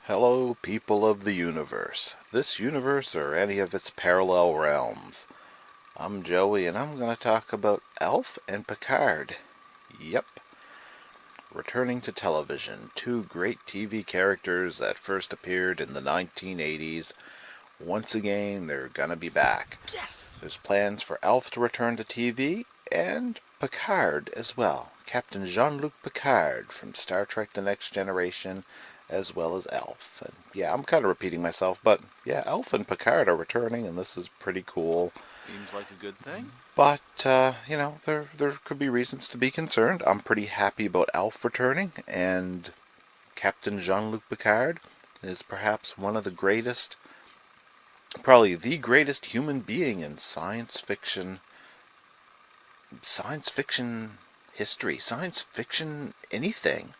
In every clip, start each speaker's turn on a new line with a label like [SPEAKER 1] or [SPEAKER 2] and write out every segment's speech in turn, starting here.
[SPEAKER 1] Hello, people of the universe. This universe or any of its parallel realms. I'm Joey, and I'm going to talk about ALF and PICARD. Yep. Returning to television, two great TV characters that first appeared in the 1980s. Once again, they're going to be back.
[SPEAKER 2] Yes!
[SPEAKER 1] There's plans for ALF to return to TV, and PICARD as well. Captain Jean-Luc Picard from Star Trek The Next Generation, as well as ALF. And yeah, I'm kind of repeating myself, but yeah, ALF and PICARD are returning, and this is pretty cool.
[SPEAKER 2] Seems like a good thing.
[SPEAKER 1] But, there could be reasons to be concerned. I'm pretty happy about ALF returning, and Captain Jean-Luc Picard is perhaps one of the greatest, probably the greatest human being in science fiction history, science fiction anything.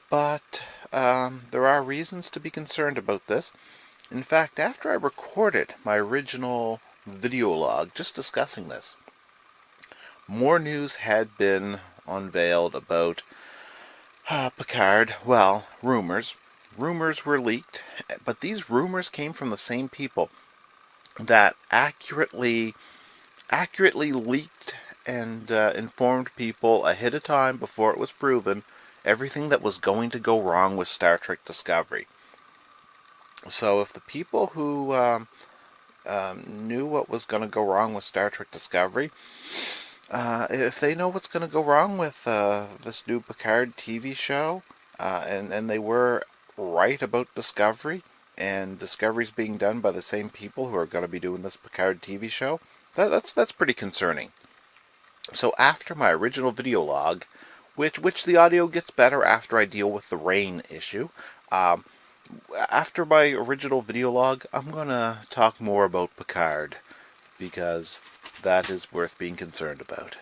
[SPEAKER 1] But there are reasons to be concerned about this. In fact, after I recorded my original video log just discussing this, more news had been unveiled about Picard. Well, rumors. Rumors were leaked, but these rumors came from the same people that accurately leaked and informed people ahead of time before it was proven everything that was going to go wrong with Star Trek Discovery. So if the people who knew what was going to go wrong with Star Trek Discovery, if they know what's going to go wrong with this new Picard TV show, and they were right about Discovery, and Discovery's being done by the same people who are going to be doing this Picard TV show, that's pretty concerning. So after my original video log, which the audio gets better after I deal with the rain issue, after my original video log, I'm going to talk more about Picard, because that is worth being concerned about.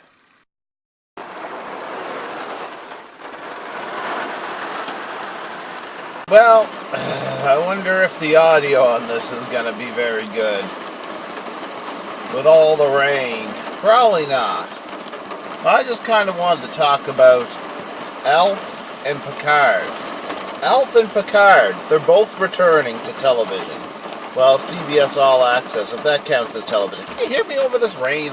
[SPEAKER 1] Well, I wonder if the audio on this is going to be very good. With all the rain. Probably not. I just kind of wanted to talk about ALF and PICARD. ALF and PICARD, they're both returning to television. Well, CBS All Access, if that counts as television. Can you hear me over this rain?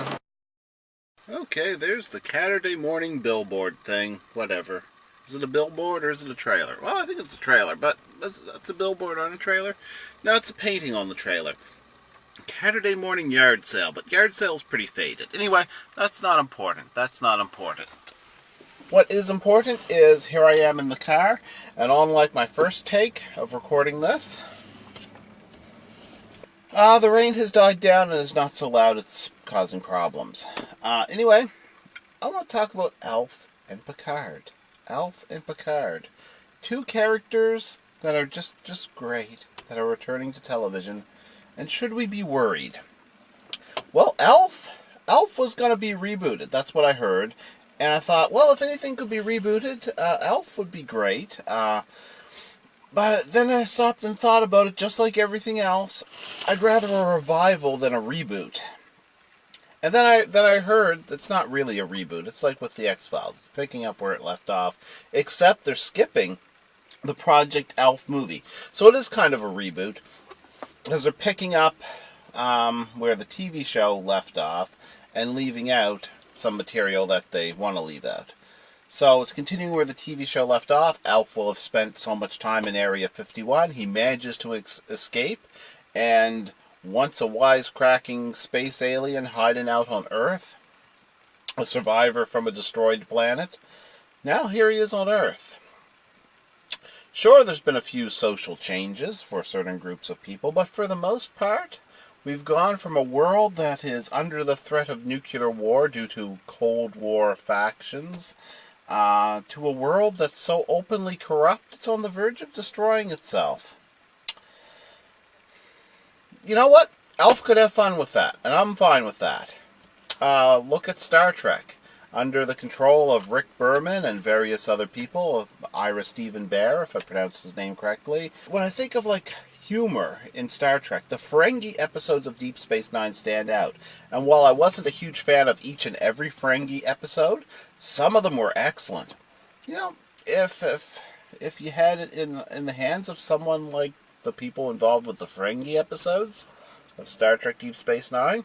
[SPEAKER 1] Okay, there's the Saturday morning billboard thing. Whatever. Is it a billboard or is it a trailer? Well, I think it's a trailer, but that's a billboard on a trailer? No, it's a painting on the trailer. Saturday morning yard sale, but yard sale's pretty faded. Anyway, that's not important. That's not important. What is important is here I am in the car, and unlike my first take of recording this, the rain has died down and is not so loud it's causing problems. Anyway, I want to talk about ALF and PICARD. ALF and PICARD. Two characters that are just great, that are returning to television. And should we be worried? Well, ALF was going to be rebooted. That's what I heard. And I thought, well, if anything could be rebooted, ALF would be great. But then I stopped and thought about it, just like everything else. I'd rather a revival than a reboot. And then I heard it's not really a reboot. It's like with the X-Files. It's picking up where it left off. Except they're skipping the Project ALF movie. So it is kind of a reboot, because they're picking up where the TV show left off and leaving out some material that they want to leave out. So it's continuing where the TV show left off. ALF will have spent so much time in Area 51. He manages to escape, and once a wisecracking space alien hiding out on Earth, a survivor from a destroyed planet. Now here he is on Earth. Sure, there's been a few social changes for certain groups of people, but for the most part, we've gone from a world that is under the threat of nuclear war due to Cold War factions, to a world that's so openly corrupt it's on the verge of destroying itself. You know what? ALF could have fun with that, and I'm fine with that. Look at Star Trek. Under the control of Rick Berman and various other people, Ira Stephen Bear, if I pronounced his name correctly. When I think of, humor in Star Trek, the Ferengi episodes of Deep Space Nine stand out. And while I wasn't a huge fan of each and every Ferengi episode, some of them were excellent. You know, if if you had it in the hands of someone like the people involved with the Ferengi episodes of Star Trek Deep Space Nine,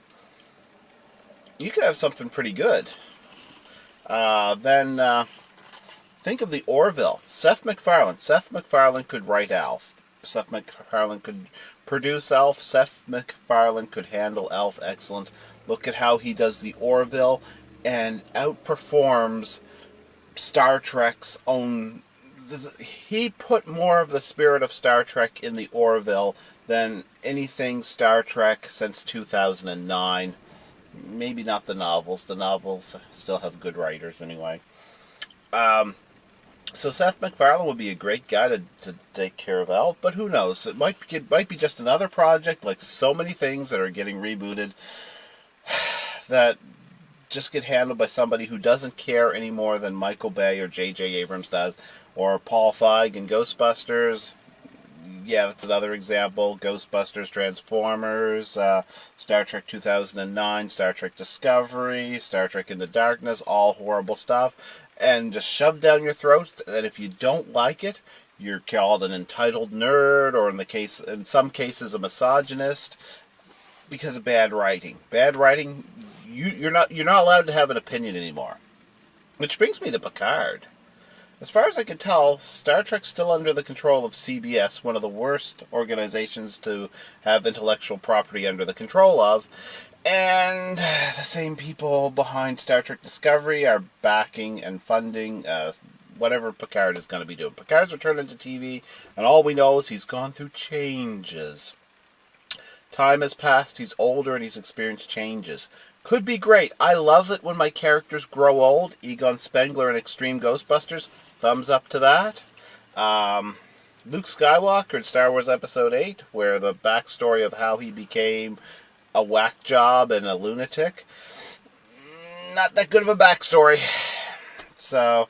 [SPEAKER 1] you could have something pretty good. Then think of the Orville. Seth MacFarlane. Seth MacFarlane could write Alf. Seth MacFarlane could produce Alf. Seth MacFarlane could handle Alf excellent. Look at how he does the Orville and outperforms Star Trek's own. He put more of the spirit of Star Trek in the Orville than anything Star Trek since 2009. Maybe not the novels. The novels still have good writers anyway. So Seth MacFarlane would be a great guy to take care of Alf, but who knows? It might be just another project, like so many things that are getting rebooted, that just get handled by somebody who doesn't care any more than Michael Bay or J.J. Abrams does, or Paul Feig in Ghostbusters. Yeah, that's another example. Ghostbusters, Transformers, Star Trek 2009, Star Trek Discovery, Star Trek Into Darkness, all horrible stuff. And just shoved down your throat, and if you don't like it, you're called an entitled nerd, or in some cases a misogynist, because of bad writing. Bad writing, you're not allowed to have an opinion anymore. Which brings me to Picard. As far as I can tell, Star Trek's still under the control of CBS, one of the worst organizations to have intellectual property under the control of. And the same people behind Star Trek Discovery are backing and funding whatever Picard is going to be doing. Picard's returning to TV, and all we know is he's gone through changes. Time has passed, he's older, and he's experienced changes. Could be great. I love it when my characters grow old. Egon Spengler in Extreme Ghostbusters, thumbs up to that. Luke Skywalker in Star Wars Episode 8, where the backstory of how he became a whack job and a lunatic, not that good of a backstory. So,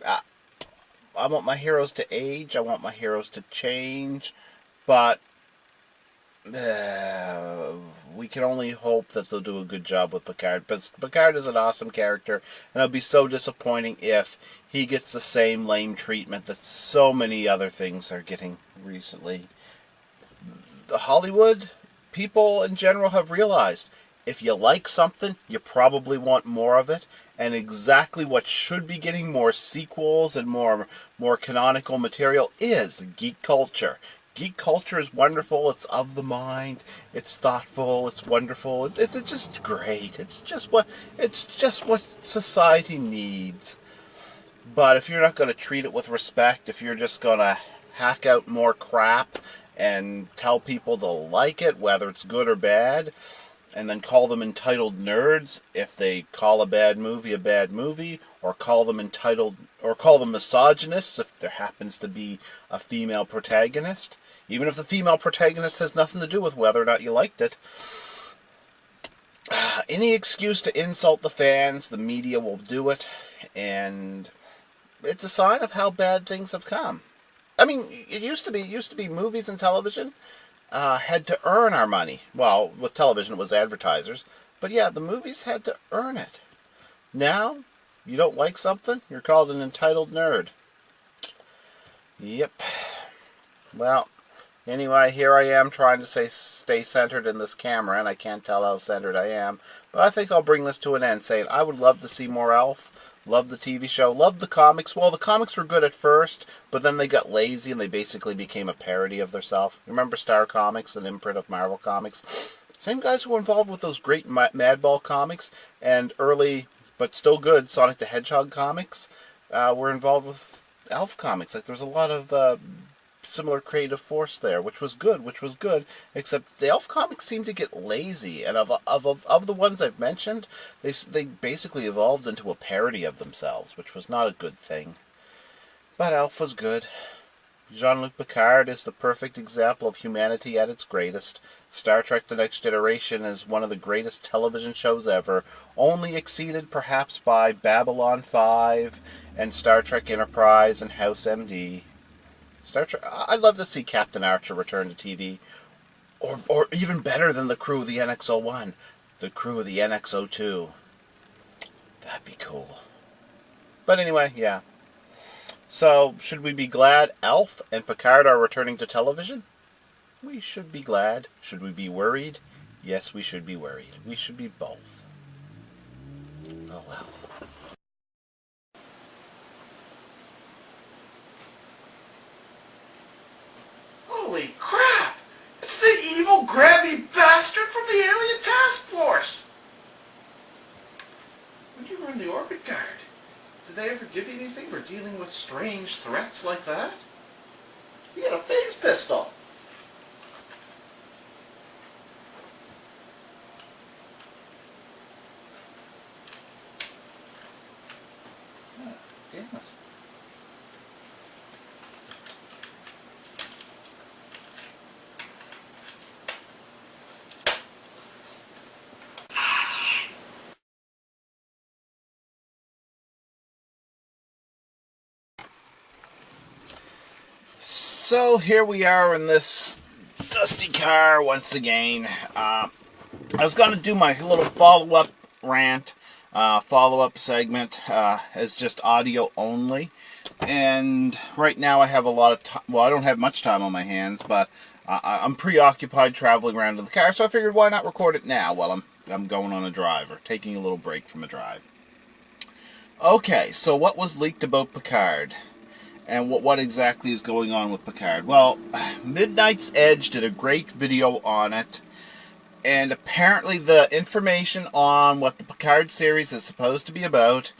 [SPEAKER 1] I want my heroes to age, I want my heroes to change, but we can only hope that they'll do a good job with Picard. But Picard is an awesome character, and it'll be so disappointing if he gets the same lame treatment that so many other things are getting recently. Hollywood people in general have realized if you like something, you probably want more of it, and exactly what should be getting more sequels and more canonical material is geek culture. Geek culture is wonderful. It's of the mind. It's thoughtful. It's wonderful. It's just great. It's just what society needs. But if you're not going to treat it with respect, if you're just going to hack out more crap and tell people to like it, whether it's good or bad, and then call them entitled nerds if they call a bad movie, or call them entitled, or call them misogynists if there happens to be a female protagonist, even if the female protagonist has nothing to do with whether or not you liked it. Any excuse to insult the fans, the media will do it, and it's a sign of how bad things have come. I mean, it used to be movies and television had to earn our money. Well, with television it was advertisers, but yeah, the movies had to earn it. Now, you don't like something, you're called an entitled nerd. Yep. Well, anyway, here I am trying to stay centered in this camera, and I can't tell how centered I am, but I think I'll bring this to an end, saying I would love to see more Alf. Love the TV show. Love the comics. Well, the comics were good at first, but then they got lazy and they basically became a parody of themselves. Remember Star Comics, an imprint of Marvel Comics? Same guys who were involved with those great Madball comics and early, but still good, Sonic the Hedgehog comics were involved with Alf comics. Like, there was a lot of similar creative force there, which was good, except the Elf comics seemed to get lazy, and of the ones I've mentioned, they basically evolved into a parody of themselves, which was not a good thing. But Elf was good. Jean-Luc Picard is the perfect example of humanity at its greatest. Star Trek The Next Generation is one of the greatest television shows ever, only exceeded perhaps by Babylon 5 and Star Trek Enterprise and House MD. Star Trek. I'd love to see Captain Archer return to TV, or even better than the crew of the NX-01, the crew of the NX-02. That'd be cool. But anyway, yeah. So, should we be glad ALF and PICARD are returning to television? We should be glad. Should we be worried? Yes, we should be worried. We should be both. Oh well.
[SPEAKER 2] Holy crap! It's the evil grabby bastard from the alien task force! When you were in the orbit guard, did they ever give you anything for dealing with strange threats like that? You got a phase pistol! Ah, damn it.
[SPEAKER 1] So here we are in this dusty car once again. I was going to do my little follow-up rant, follow-up segment as just audio only. And right now I have a lot of time. Well, I don't have much time on my hands, but I'm preoccupied traveling around in the car, so I figured why not record it now while I'm going on a drive or taking a little break from a drive. Okay, so what was leaked about PICARD? And what exactly is going on with PICARD? Well, Midnight's Edge did a great video on it. And apparently the information on what the PICARD series is supposed to be about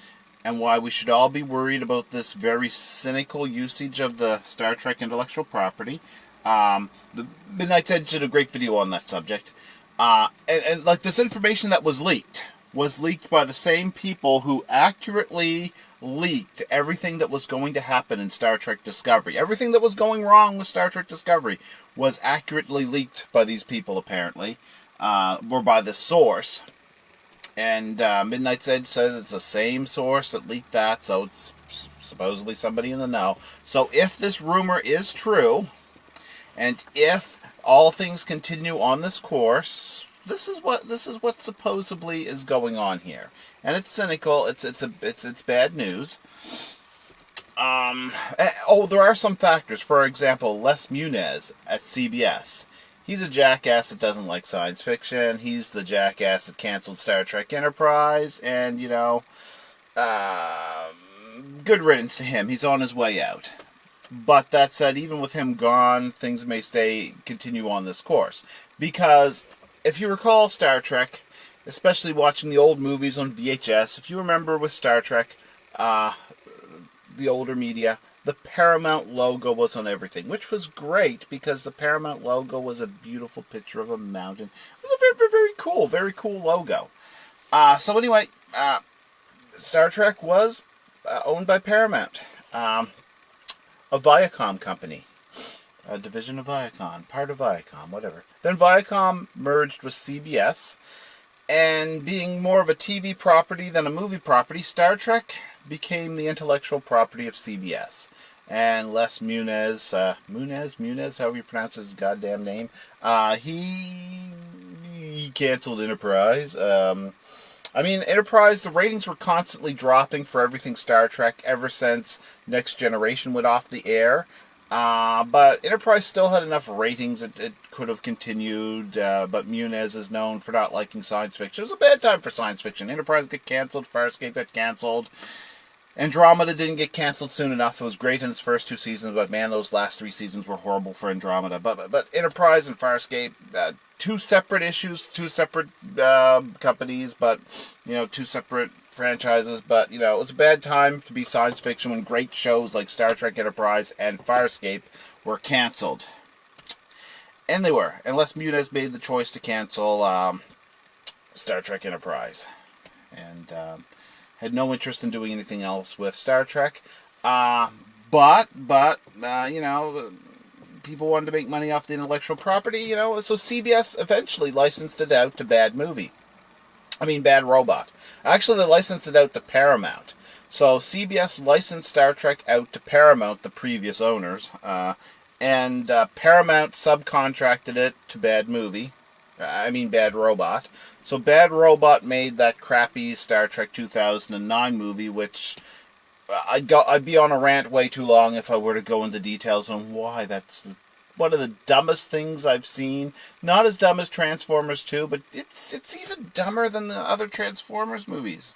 [SPEAKER 1] and why we should all be worried about this very cynical usage of the Star Trek intellectual property. The Midnight's Edge did a great video on that subject. And like this information that was leaked by the same people who accurately leaked everything that was going to happen in Star Trek Discovery. Everything that was going wrong with Star Trek Discovery was accurately leaked by these people, apparently, or by the source. And Midnight's Edge says it's the same source that leaked that, so it's supposedly somebody in the know. So if this rumor is true, and if all things continue on this course, this is what supposedly is going on here, and it's cynical. It's bad news. There are some factors. For example, Les Muniz at CBS. He's a jackass that doesn't like science fiction. He's the jackass that canceled Star Trek Enterprise, and good riddance to him. He's on his way out. But that said, even with him gone, things may continue on this course, because if you recall Star Trek, especially watching the old movies on VHS, if you remember with Star Trek, the older media, the Paramount logo was on everything, which was great because the Paramount logo was a beautiful picture of a mountain. It was a very, very cool logo. So anyway, Star Trek was owned by Paramount, a Viacom company. A division of Viacom, part of Viacom, whatever. Then Viacom merged with CBS, and being more of a TV property than a movie property, Star Trek became the intellectual property of CBS. And Les Muniz, Muniz, however you pronounce his goddamn name, he canceled Enterprise. Enterprise, the ratings were constantly dropping for everything Star Trek ever since Next Generation went off the air. But Enterprise still had enough ratings it could have continued, but Muniz is known for not liking science fiction. It was a bad time for science fiction. Enterprise got canceled, Farscape got canceled, Andromeda didn't get canceled soon enough. It was great in its first 2 seasons, but man, those last 3 seasons were horrible for Andromeda. But Enterprise and Farscape, 2 separate issues, 2 separate companies, but 2 separate franchises, but it was a bad time to be science fiction when great shows like Star Trek Enterprise and Farscape were canceled. And they were, unless Muniz made the choice to cancel Star Trek Enterprise, and had no interest in doing anything else with Star Trek. But people wanted to make money off the intellectual property, so CBS eventually licensed it out to Bad Robot. Actually, they licensed it out to Paramount. So CBS licensed Star Trek out to Paramount, the previous owners, and Paramount subcontracted it to Bad Robot. So Bad Robot made that crappy Star Trek 2009 movie, which I'd be on a rant way too long if I were to go into details on why. That's one of the dumbest things I've seen. Not as dumb as Transformers 2, but it's even dumber than the other Transformers movies.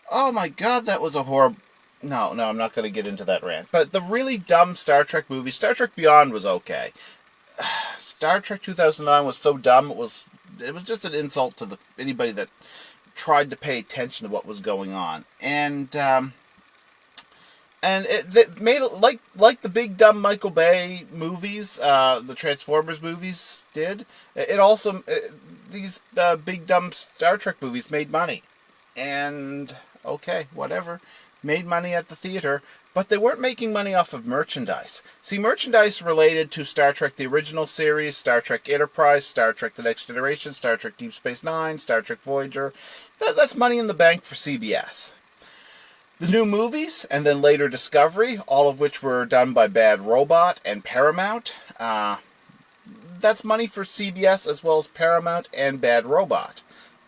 [SPEAKER 1] Oh my god, that was a horrible... No, I'm not going to get into that rant. But the really dumb Star Trek movie, Star Trek Beyond was okay. Star Trek 2009 was so dumb, it was just an insult to anybody that tried to pay attention to what was going on. And it made it like the big dumb Michael Bay movies, the Transformers movies did. It also these big dumb Star Trek movies made money, and okay, whatever, made money at the theater, but they weren't making money off of merchandise. See, merchandise related to Star Trek the original series, Star Trek Enterprise, Star Trek The Next Generation, Star Trek Deep Space Nine, Star Trek Voyager. That's money in the bank for CBS. The new movies, and then later Discovery, all of which were done by Bad Robot and Paramount. That's money for CBS as well as Paramount and Bad Robot.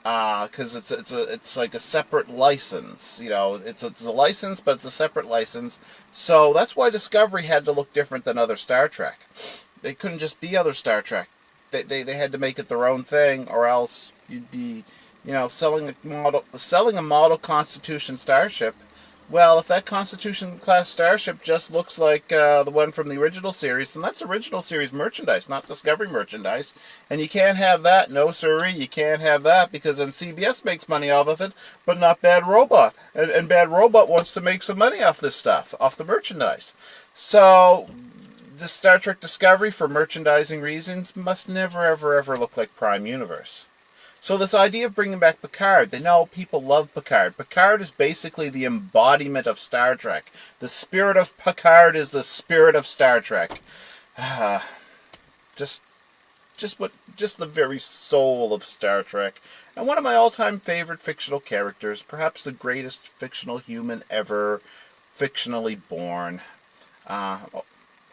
[SPEAKER 1] Because it's like a separate license. You know, it's a license, but it's a separate license. So that's why Discovery had to look different than other Star Trek. They couldn't just be other Star Trek. They had to make it their own thing, or else you'd be, selling a model Constitution starship. Well, if that Constitution-class starship just looks like the one from the original series, then that's original series merchandise, not Discovery merchandise. And you can't have that. No, sirree, you can't have that, because then CBS makes money off of it, but not Bad Robot. And Bad Robot wants to make some money off this stuff, off the merchandise. So, the Star Trek Discovery, for merchandising reasons, must never, ever, ever look like Prime Universe. So this idea of bringing back Picard, they know people love Picard. Picard is basically the embodiment of Star Trek. The spirit of Picard is the spirit of Star Trek. Just the very soul of Star Trek. And one of my all-time favorite fictional characters, perhaps the greatest fictional human ever fictionally born.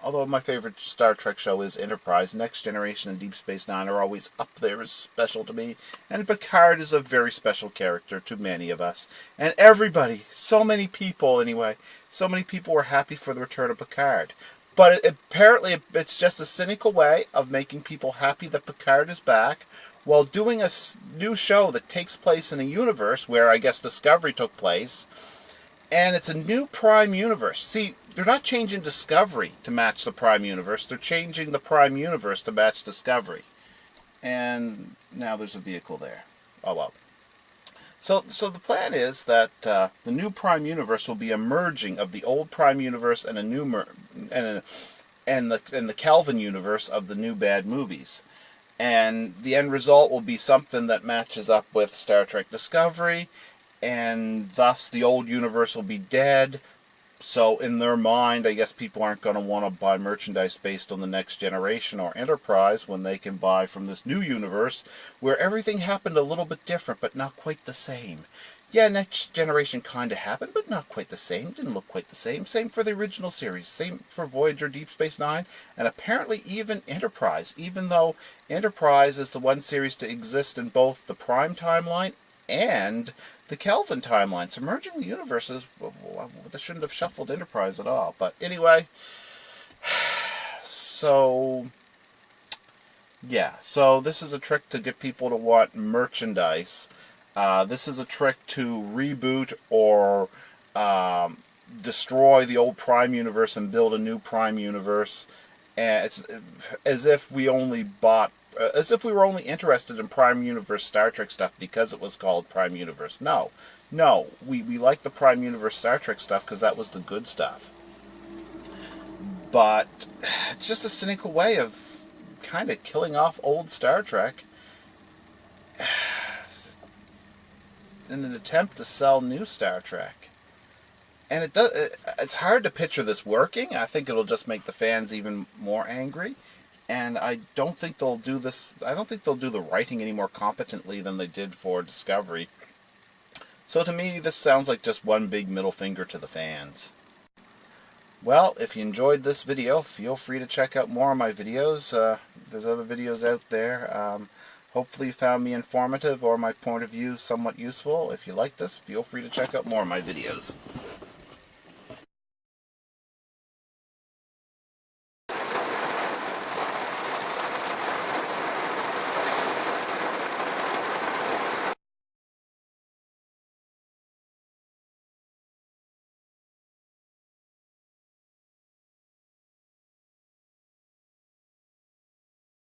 [SPEAKER 1] Although my favorite Star Trek show is Enterprise, Next Generation and Deep Space Nine are always up there as special to me. And Picard is a very special character to many of us. And everybody, so many people anyway, so many people were happy for the return of Picard. But apparently it's just a cynical way of making people happy that Picard is back, while doing a new show that takes place in a universe where I guess Discovery took place. And it's a new Prime Universe. See, they're not changing Discovery to match the Prime Universe. They're changing the Prime Universe to match Discovery. And now there's a vehicle there. Oh, well. So the plan is that the new Prime Universe will be a merging of the old Prime Universe and the Kelvin universe of the new bad movies. And the end result will be something that matches up with Star Trek Discovery, and thus the old universe will be dead. So in their mind, I guess people aren't going to want to buy merchandise based on the Next Generation or Enterprise when they can buy from this new universe where everything happened a little bit different but not quite the same. Yeah, Next Generation kind of happened, but not quite the same. Didn't look quite the same. Same for the original series. Same for Voyager, Deep Space Nine, and apparently even Enterprise, even though Enterprise is the one series to exist in both the Prime timeline and the Kelvin timeline. So merging the universes, they shouldn't have shuffled Enterprise at all. But anyway, so yeah. So this is a trick to get people to want merchandise. This is a trick to reboot or destroy the old Prime Universe and build a new Prime Universe. And it's as if we only bought... as if we were only interested in Prime Universe Star Trek stuff because it was called Prime Universe. No, we like the Prime Universe Star Trek stuff because that was the good stuff. But it's just a cynical way of kind of killing off old Star Trek in an attempt to sell new Star Trek. And it's hard to picture this working. I think it'll just make the fans even more angry. And I don't think they'll do this. I don't think they'll do the writing any more competently than they did for Discovery. So to me, this sounds like just one big middle finger to the fans. Well, if you enjoyed this video, feel free to check out more of my videos. There's other videos out there. Hopefully you found me informative or my point of view somewhat useful. If you like this, feel free to check out more of my videos.